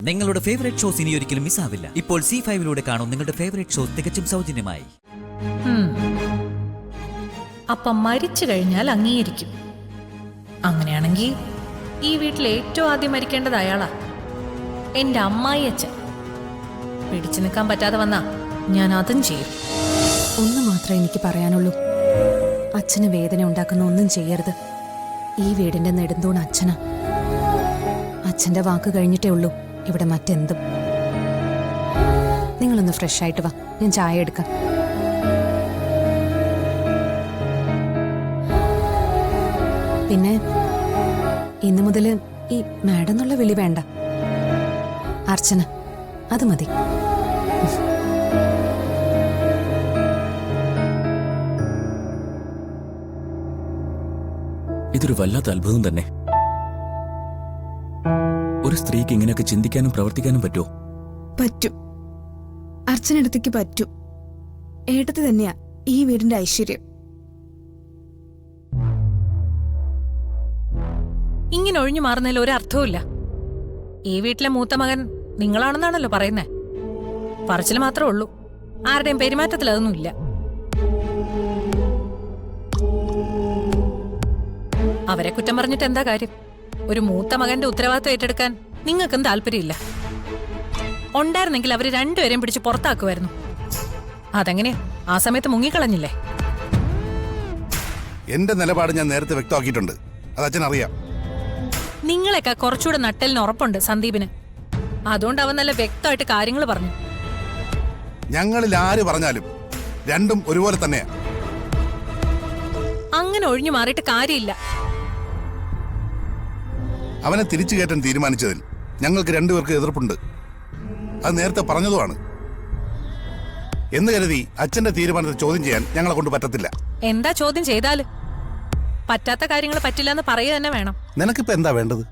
നിങ്ങളുടെ favourite shows ഇനി ഒരിക്കലും മിസ്സാവില്ല. ഇപ്പോൾ C5 കാണും നിങ്ങളുടെ ഫേവറേറ്റ് ഷോസ് തികച്ചും സൗജന്യമായി. അപ്പം മരിച്ചു കഴിഞ്ഞാൽ അംഗീകരിക്കും. അങ്ങനെയാണെങ്കിൽ ഈ വീട്ടിൽ ഏറ്റവും ആദ്യം മരിക്കേണ്ടത് അയാളാ, എന്റെ അമ്മായി അച്ഛൻ. പിടിച്ചു നിൽക്കാൻ പറ്റാതെ വന്നാ ഞാൻ അതും ചെയ്യും. ഒന്ന് മാത്രമേ എനിക്ക് പറയാനുള്ളൂ, അച്ഛന് വേദന ഉണ്ടാക്കുന്ന ഒന്നും ചെയ്യരുത്. ഈ വീടിന്റെ നെടുന്തൂൺ അച്ഛനാ. അച്ഛന്റെ വാക്ക് കഴിഞ്ഞിട്ടേ ഉള്ളൂ ഇവിടെ മറ്റെന്തും. നിങ്ങളൊന്ന് ഫ്രഷ് ആയിട്ട് വാ, ഞാൻ ചായ എടുക്കാം. പിന്നെ ഇന്നു മുതല് ഈ മാഡം എന്നുള്ള വിളി വേണ്ട, അർച്ചന, അത് മതി. ഇതൊരു വല്ലാത്ത അത്ഭുതം തന്നെ. ഒരു സ്ത്രീക്ക് ഇങ്ങനെയൊക്കെ ചിന്തിക്കാനും പ്രവർത്തിക്കാനും പറ്റുമോ? പറ്റും, അർച്ചനടുത്തേക്ക് പറ്റും. ഏട്ടത്തി തന്നെയാ ഈ വീടിന്റെ ഐശ്വര്യം. ഇങ്ങനെ ഒഴിഞ്ഞു മാറുന്നതിൽ ഒരർത്ഥവുമില്ല. ഈ വീട്ടിലെ മൂത്ത മകൻ നിങ്ങളാണെന്നാണല്ലോ പറയുന്നേ. പറച്ചിൽ മാത്രമേ ഉള്ളൂ, ആരുടെയും പെരുമാറ്റത്തിൽ അതൊന്നുമില്ല. അവരെ കുറ്റം പറഞ്ഞിട്ട് എന്താ കാര്യം? ഒരു മൂത്ത മകന്റെ ഉത്തരവാദിത്വം ഏറ്റെടുക്കാൻ നിങ്ങൾക്കും താല്പര്യമില്ല. ഉണ്ടായിരുന്നെങ്കിൽ അവര് രണ്ടുപേരെയും പിടിച്ച് പുറത്താക്കുമായിരുന്നു. അതെങ്ങനെയാ ആ സമയത്ത് മുങ്ങിക്കളഞ്ഞില്ലേ? എന്റെ നിലപാട് ഞാൻ നേരത്തെ വ്യക്തമാക്കിയിട്ടുണ്ട്, അത് അച്ഛൻ അറിയാം. നിങ്ങളെക്കാ കുറച്ചുകൂടെ നട്ടലിന് ഉറപ്പുണ്ട് സന്ദീപിന്. അതുകൊണ്ട് അവൻ നല്ല വ്യക്തമായിട്ട് കാര്യങ്ങൾ പറഞ്ഞു. ഞങ്ങളിൽ ആര് പറഞ്ഞാലും രണ്ടും ഒരുപോലെ തന്നെയാ. അങ്ങനെ ഒഴിഞ്ഞു മാറിയിട്ട് കാര്യമില്ല. അവനെ തിരിച്ചു കയറ്റാൻ തീരുമാനിച്ചതിൽ ഞങ്ങൾക്ക് രണ്ടുപേർക്ക് എതിർപ്പുണ്ട്. അത് നേരത്തെ പറഞ്ഞതുമാണ്. എന്ന് കരുതി അച്ഛന്റെ തീരുമാനത്തെ ചോദ്യം ചെയ്യാൻ ഞങ്ങളെ കൊണ്ട് പറ്റത്തില്ല. എന്താ ചോദ്യം ചെയ്താല്? പറ്റാത്ത കാര്യങ്ങൾ പറ്റില്ല എന്ന് പറയുക തന്നെ വേണം. നിനക്കിപ്പോ എന്താ വേണ്ടത്?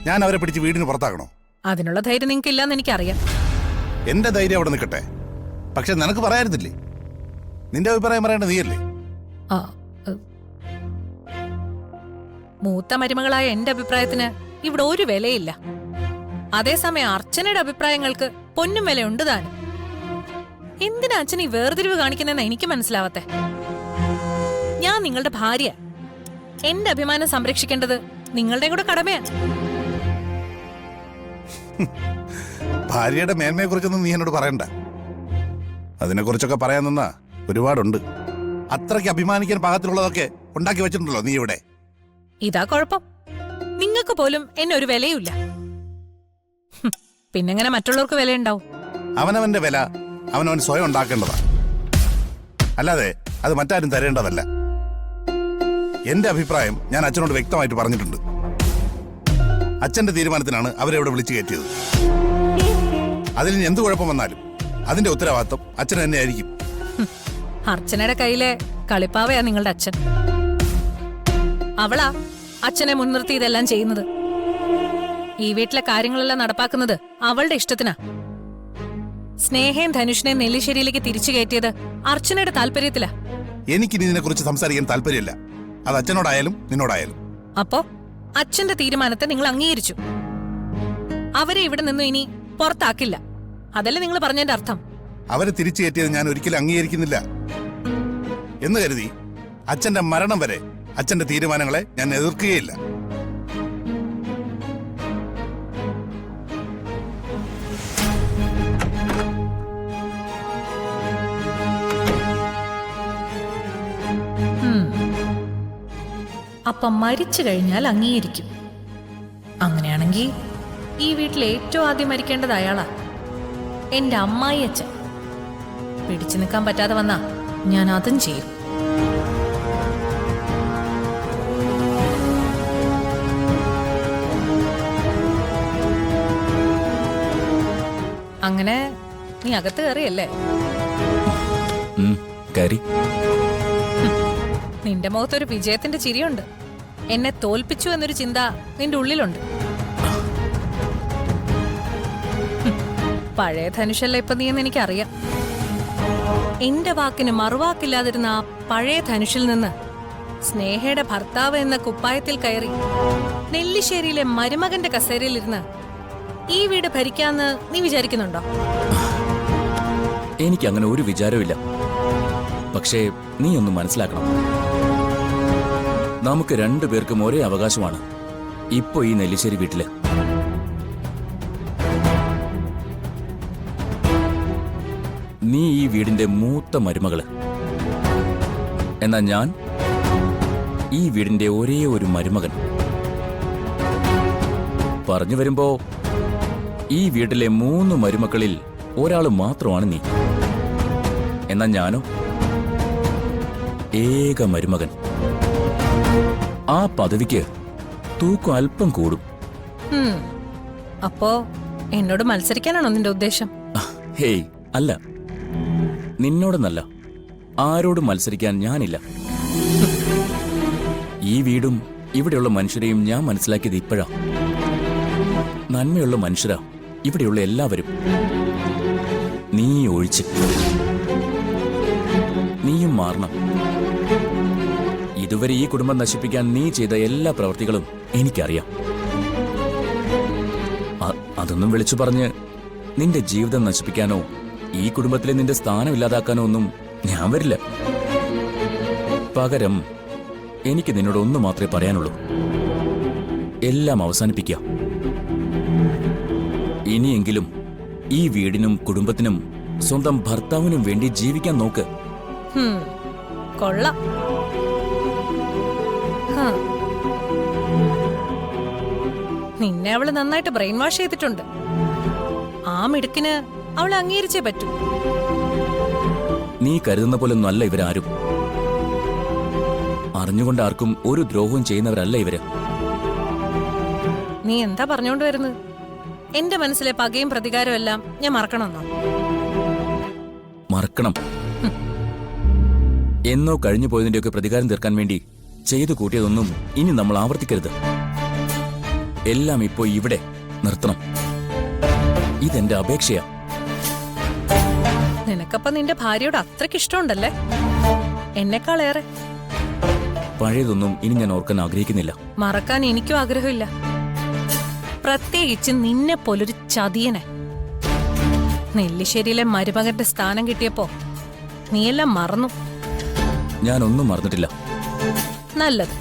ഞാൻ അവരെ പിടിച്ച് വീടിന് പുറത്താക്കണോ? അതിനുള്ള ധൈര്യം നിങ്ങൾക്ക് ഇല്ലാന്ന് എനിക്കറിയാം. എന്റെ ധൈര്യം അവിടെ നിൽക്കട്ടെ, പക്ഷെ നിനക്ക് പറയായിരുന്നില്ലേ? നിന്റെ അഭിപ്രായം പറയേണ്ട നീയല്ലേ? ആ, മൂത്ത മരുമകളായ എന്റെ അഭിപ്രായത്തിന് ഇവിടെ ഒരു വിലയില്ല. അതേസമയം അർച്ചനയുടെ അഭിപ്രായങ്ങൾക്ക് പൊന്നും വിലയുണ്ട് താനും. എന്തിനാ അച്ഛൻ ഈ വേർതിരിവ് കാണിക്കുന്നതെന്ന് എനിക്ക് മനസ്സിലാവത്തെ. ഞാൻ നിങ്ങളുടെ ഭാര്യ, എന്റെ അഭിമാനം സംരക്ഷിക്കേണ്ടത് നിങ്ങളുടെ കൂടെ കടമയാണ്. ഭാര്യയുടെ മേന്മയെ കുറിച്ചൊന്നും നീ എന്നോട് പറയണ്ട. അതിനെക്കുറിച്ചൊക്കെ പറയാൻ നിന്നാ ഒരുപാടുണ്ട്. അത്രയ്ക്ക് അഭിമാനിക്കാൻ പാകത്തിലുള്ളതൊക്കെ ഉണ്ടാക്കി വെച്ചിട്ടുണ്ടല്ലോ നീ ഇവിടെ. ഇതാ കുഴപ്പം, നിങ്ങൾക്ക് പോലും എന്നെ ഒരു വിലയുമില്ല. പിന്നെങ്ങനെ മറ്റുള്ളവർക്ക് വിലയുണ്ടാവും? അവനവന്റെ വില അവനവൻ സ്വയം ഉണ്ടാക്കേണ്ടതാ, അല്ലാതെ അത് മറ്റാരും തരേണ്ടതല്ല. എന്റെ അഭിപ്രായം ഞാൻ അച്ഛനോട് വ്യക്തമായിട്ട് പറഞ്ഞിട്ടുണ്ട്. അച്ഛന്റെ തീരുമാനത്തിനാണ് അവരെ ഇവിടെ വിളിച്ചു കയറ്റിയത്. അതിൽ ഇനി എന്ത് കുഴപ്പം വന്നാലും അതിന്റെ ഉത്തരവാദിത്വം അച്ഛൻ തന്നെ ആയിരിക്കും. അർച്ചനയുടെ കയ്യിലെ കളിപ്പാവയാ നിങ്ങളുടെ അച്ഛൻ. അവളാ അച്ഛനെ മുൻനിർത്തി ഇതെല്ലാം ചെയ്യുന്നത്. ഈ വീട്ടിലെ കാര്യങ്ങളെല്ലാം നടപ്പാക്കുന്നത് അവളുടെ ഇഷ്ടത്തിനാ. സ്നേഹയും ധനുഷിനെ നെല്ലിശ്ശേരിയിലേക്ക് തിരിച്ചു കയറ്റിയത് അർച്ചനയുടെ താല്പര്യത്തിലാ. എനിക്കിനി ഇതിനെ കുറിച്ച് സംസാരിക്കാൻ താല്പര്യമില്ല, അത് അച്ഛനോടായാലും നിന്നോടായാലും. അപ്പോ അച്ഛന്റെ തീരുമാനത്തെ നിങ്ങൾ അംഗീകരിച്ചു. അവരെ ഇവിടെ നിന്നും ഇനി പുറത്താക്കില്ല, അതല്ലേ നിങ്ങൾ പറഞ്ഞതിന്റെ അർത്ഥം? അവരെ തിരിച്ചു കയറ്റിയത് ഞാൻ ഒരിക്കലും അംഗീകരിക്കുന്നില്ല. എന്ന് കരുതി അച്ഛന്റെ മരണം വരെ അച്ഛന്റെ തീരുമാനങ്ങളെ ഞാൻ എതിർക്കുകയില്ല. അപ്പം മരിച്ചു കഴിഞ്ഞാൽ അംഗീകരിക്കും. അങ്ങനെയാണെങ്കിൽ ഈ വീട്ടിൽ ഏറ്റവും ആദ്യം മരിക്കേണ്ടത് അയാളാ, എന്റെ അമ്മായി അച്ഛൻ. പിടിച്ചു നിൽക്കാൻ പറ്റാതെ വന്നാ ഞാൻ അതും ചെയ്യും. അങ്ങനെ നീ അകത്ത് കയറിയല്ലേ? കയറി. നിന്റെ മുഖത്തൊരു വിജയത്തിന്റെ ചിരിയുണ്ട്. എന്നെ തോൽപ്പിച്ചു എന്നൊരു ചിന്ത നിന്റെ ഉള്ളിലുണ്ട്. പഴയ ധനുഷല്ല ഇപ്പൊ നീ എന്ന് എനിക്കറിയാം. എന്റെ വാക്കിന് മറുവാക്കില്ലാതിരുന്ന ആ പഴയ ധനുഷിൽ നിന്ന് സ്നേഹയുടെ ഭർത്താവ് എന്ന കുപ്പായത്തിൽ കയറി നെല്ലിശ്ശേരിയിലെ മരുമകന്റെ കസേരയിലിരുന്ന് ഈ വീട് ഭരിക്കാന്ന് നീ വിചാരിക്കുന്നുണ്ടോ? എനിക്ക് അങ്ങനെ ഒരു വിചാരമില്ല. പക്ഷേ നീ ഒന്ന് മനസ്സിലാക്കണം, നമുക്ക് രണ്ടുപേർക്കും ഒരേ അവകാശമാണ് ഇപ്പൊ ഈ നെല്ലിശ്ശേരി വീട്ടില്. നീ ഈ വീടിന്റെ മൂത്ത മരുമകള്, എന്നാ ഞാൻ ഈ വീടിന്റെ ഒരേ ഒരു മരുമകൻ. പറഞ്ഞു വരുമ്പോ ഈ വീട്ടിലെ 3 മരുമക്കളിൽ ഒരാള് മാത്രമാണ് നീ. എന്നാ ഞാനോ ഏക മരുമകൻ. ആ പദവിക്ക് തൂക്കം അല്പം കൂടും. അപ്പോ എന്നോട് മത്സരിക്കാനാണോ നിന്റെ ഉദ്ദേശം? ഹേയ് അല്ല, നിന്നോടൊന്നല്ല, ആരോടും മത്സരിക്കാൻ ഞാനില്ല. ഈ വീടും ഇവിടെയുള്ള മനുഷ്യരെയും ഞാൻ മനസ്സിലാക്കിയത് ഇപ്പോഴാ. നന്മയുള്ള മനുഷ്യരാ ഇവിടെയുള്ള എല്ലാവരും, നീ ഒഴിച്ച്. നീയും മാറണം. ഇതുവരെ ഈ കുടുംബം നശിപ്പിക്കാൻ നീ ചെയ്ത എല്ലാ പ്രവൃത്തികളും എനിക്കറിയാം. അതൊന്നും വിളിച്ചു പറഞ്ഞ് നിന്റെ ജീവിതം നശിപ്പിക്കാനോ ഈ കുടുംബത്തിലെ നിന്റെ സ്ഥാനം ഇല്ലാതാക്കാനോ ഒന്നും ഞാൻ വരില്ല. പകരം എനിക്ക് നിന്നോട് ഒന്ന് മാത്രമേ പറയാനുള്ളൂ, എല്ലാം അവസാനിപ്പിക്കുക. ഇനിയെങ്കിലും ഈ വീടിനും കുടുംബത്തിനും സ്വന്തം ഭർത്താവിനും വേണ്ടി ജീവിക്കാൻ നോക്ക്. കൊള്ളാം. നിന്നെ അവള് നന്നായിട്ട് ബ്രെയിൻ വാഷ് ചെയ്തിട്ടുണ്ട്. ആ മിടുക്കിന് അവളെ അംഗീകരിച്ചേ പറ്റൂ. നീ കരുതുന്ന പോലൊന്നും അല്ല ഇവരാരും. അറിഞ്ഞുകൊണ്ട് ആർക്കും ഒരു ദ്രോഹവും ചെയ്യുന്നവരല്ല ഇവര്. നീ എന്താ പറഞ്ഞോണ്ട് വരുന്നത്? എന്റെ മനസ്സിലെ പകയും പ്രതികാരവും എല്ലാം ഞാൻ മറക്കണമെന്നോ? മറക്കണം. എന്നോ കഴിഞ്ഞു പോയതിന്റെയൊക്കെ പ്രതികാരം തീർക്കാൻ വേണ്ടി ചെയ്തു കൂട്ടിയതൊന്നും ഇനി നമ്മൾ ആവർത്തിക്കരുത്. എല്ലാം ഇപ്പോ ഇവിടെ നിർത്തണം. ഇതെന്റെ അപേക്ഷയാ. നിനക്കപ്പം നിന്റെ ഭാര്യയോട് അത്രയ്ക്ക് ഇഷ്ടമുണ്ടല്ലേ? എന്നെക്കാളേറെ. പഴയതൊന്നും ഇനി ഞാൻ ഓർക്കാൻ ആഗ്രഹിക്കുന്നില്ല. മറക്കാൻ എനിക്കും ആഗ്രഹമില്ല. പ്രത്യേകിച്ച് നിന്നെ പോലൊരു ചതിയനെ. നെല്ലിശ്ശേരിയിലെ മരുമകന്റെ സ്ഥാനം കിട്ടിയപ്പോ നീയെല്ലാം മറന്നു. ഞാനൊന്നും മറന്നിട്ടില്ല. നല്ലത്.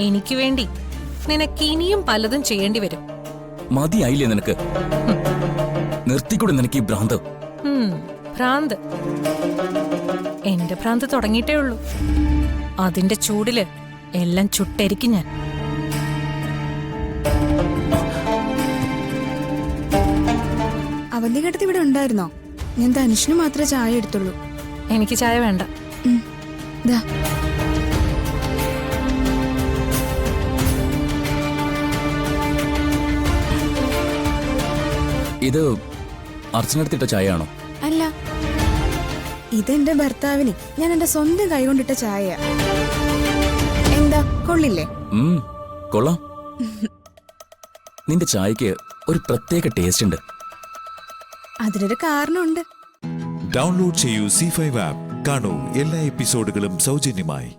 എനിക്ക് വേണ്ടി നിനക്ക് ഇനിയും പലതും ചെയ്യേണ്ടി വരും. മതിയായില്ലേ നിനക്ക്? നിർത്തിക്കൂടെ നിനക്ക് ഈ ഭ്രാന്ത്? ഭ്രാന്ത് എന്റെ ഭ്രാന്ത് തുടങ്ങിയിട്ടേ ഉള്ളൂ. അതിന്റെ ചൂടില് എല്ലാം ചുട്ടരിക്കും ഞാൻ. അവന്തികടത്ത് ഇവിടെ ഉണ്ടായിരുന്നോ? ഞാൻ ധനുഷിന് മാത്രമേ ചായ എടുത്തുള്ളൂ. എനിക്ക് ചായ വേണ്ട. ദാ ഇത് അർച്ചനെടുത്തിട്ട ചായയാണോ? അല്ല, ഇതെന്റെ ഭർത്താവിന് ഞാൻ എന്റെ സ്വന്തം കൈകൊണ്ടിട്ട ചായ. എന്താ, കൊള്ളില്ലേ? കൊള്ളാം. നിന്റെ ചായക്ക് ഒരു പ്രത്യേക ടേസ്റ്റ് ഉണ്ട്. അതിനൊരു കാരണമുണ്ട്. ഡൗൺലോഡ് ചെയ്യൂ C5 ആപ്പ്. കാണൂ എല്ലാ എപ്പിസോഡുകളും സൗജന്യമായി.